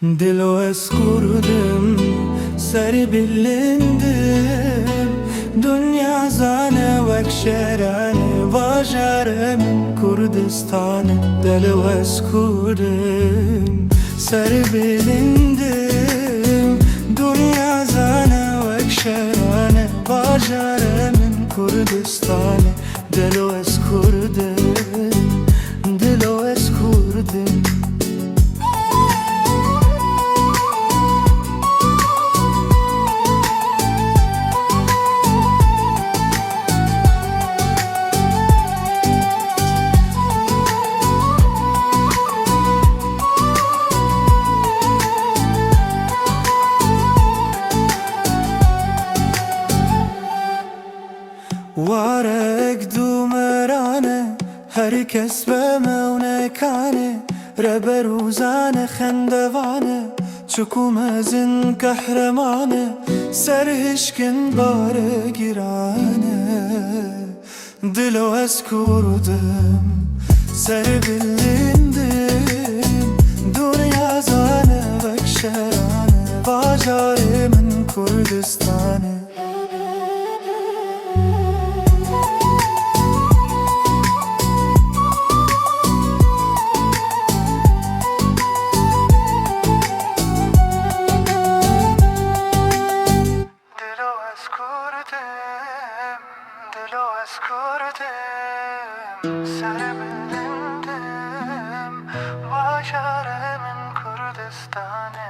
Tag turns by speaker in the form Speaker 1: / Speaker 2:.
Speaker 1: دلو اسکردم سر بلندم دنیا زانه وک شهرانه واجاره من کردستانه دلو اسکردم سر بلندم دنیا زانه وک شهرانه واجاره من کردستانه دلو اسکردم دلو اسکردم وارق دومرانه herkes به مونکانه ربروزانه خندوانه چکومزن kahramanı سرهشکن باره گیرانه دلو اسکردم سر بلندم دنیا زانه وک شهرانه واجاره من کردستانه دلو اسکردم سر بلندم واجاره من کردستانه